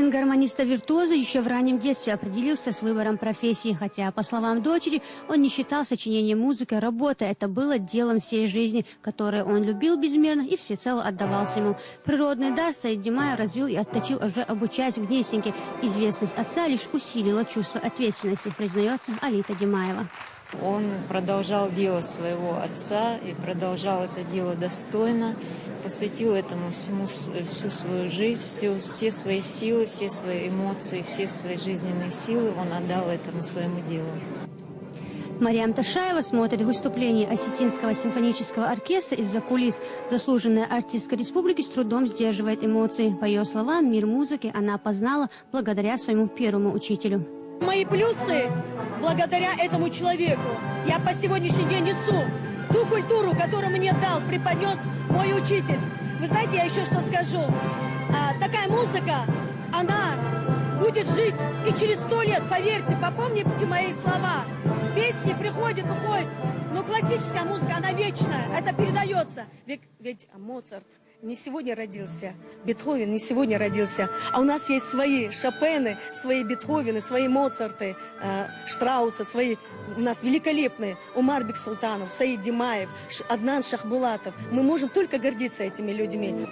Сын гармониста-виртуоза еще в раннем детстве определился с выбором профессии, хотя, по словам дочери, он не считал сочинение музыкой работой. Это было делом всей жизни, которое он любил безмерно и всецело отдавался ему. Природный дар Саид Димаев развил и отточил, уже обучаясь в Гнесинке. Известность отца лишь усилила чувство ответственности, признается Алита Димаева. Он продолжал дело своего отца и продолжал это дело достойно, посвятил этому всю свою жизнь, все свои силы, все свои эмоции, все свои жизненные силы он отдал этому своему делу. Мариам Ташаева смотрит выступление Осетинского симфонического оркестра из-за кулис. Заслуженная артистка республики с трудом сдерживает эмоции. По ее словам, мир музыки она познала благодаря своему первому учителю. Мои плюсы благодаря этому человеку. Я по сегодняшний день несу ту культуру, которую мне дал, преподнес мой учитель. Вы знаете, я еще что скажу. Такая музыка, она будет жить и через 100 лет, поверьте, попомните мои слова. Песни приходят, уходят, но классическая музыка, она вечная, это передается. Ведь Моцарт не сегодня родился, Бетховен не сегодня родился, а у нас есть свои Шопены, свои Бетховены, свои Моцарты, Штраусы, свои у нас великолепные, Умар Бексултанов, Саид Димаев, Аднан Шахбулатов. Мы можем только гордиться этими людьми.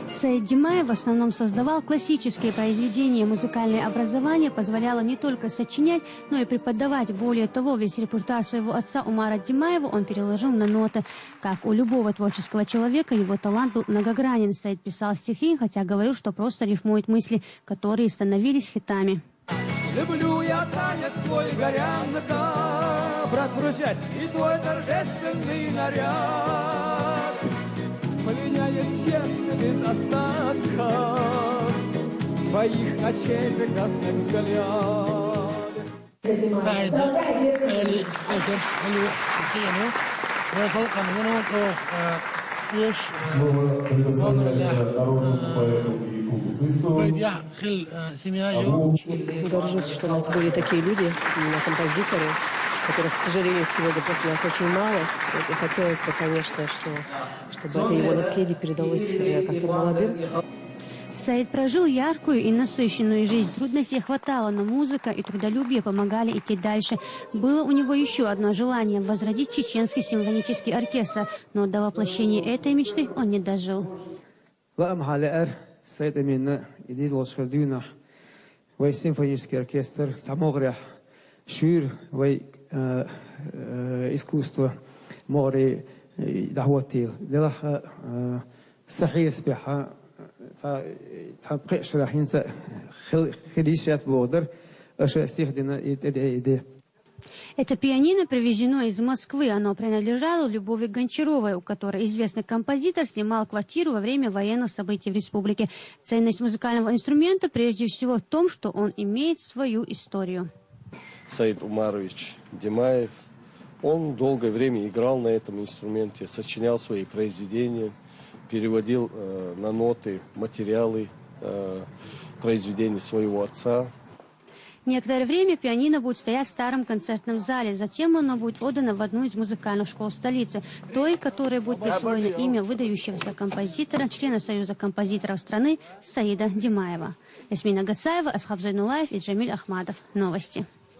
Саид Димаев в основном создавал классические произведения. Музыкальное образование позволяло не только сочинять, но и преподавать. Более того, весь репертуар своего отца Умара Димаева он переложил на ноты. Как у любого творческого человека, его талант был многогранен. Саид писал стихи, хотя говорил, что просто рифмует мысли, которые становились хитами. Люблю я танец твой, горянка, брат вручать, и твой торжественный наряд поменяет сердце без остатка твоих очей прекрасных взгляд. Слово предоставляется народному поэту и публицисту. Горжусь, что у нас были такие люди, именно композиторы, которых, к сожалению, сегодня после нас очень мало. И хотелось бы, конечно, чтобы это его наследие передалось как-то молодым. Саид прожил яркую и насыщенную жизнь. Трудностей хватало, но музыка и трудолюбие помогали идти дальше. Было у него еще одно желание – возродить чеченский симфонический оркестр. Но до воплощения этой мечты он не дожил. Симфонический оркестр, самогря, шир, искусство, море, дохватил. Сахир спеха. Это пианино привезено из Москвы. Оно принадлежало Любови Гончаровой, у которой известный композитор снимал квартиру во время военных событий в республике. Ценность музыкального инструмента прежде всего в том, что он имеет свою историю. Саид Умарович Димаев, он долгое время играл на этом инструменте, сочинял свои произведения, переводил на ноты материалы произведений своего отца. Некоторое время пианино будет стоять в старом концертном зале. Затем оно будет отдано в одну из музыкальных школ столицы, той, которой будет присвоено имя выдающегося композитора, члена Союза композиторов страны Саида Димаева. Ясмина Гацаева, Асхаб Зайнулаев и Джамиль Ахмадов. Новости.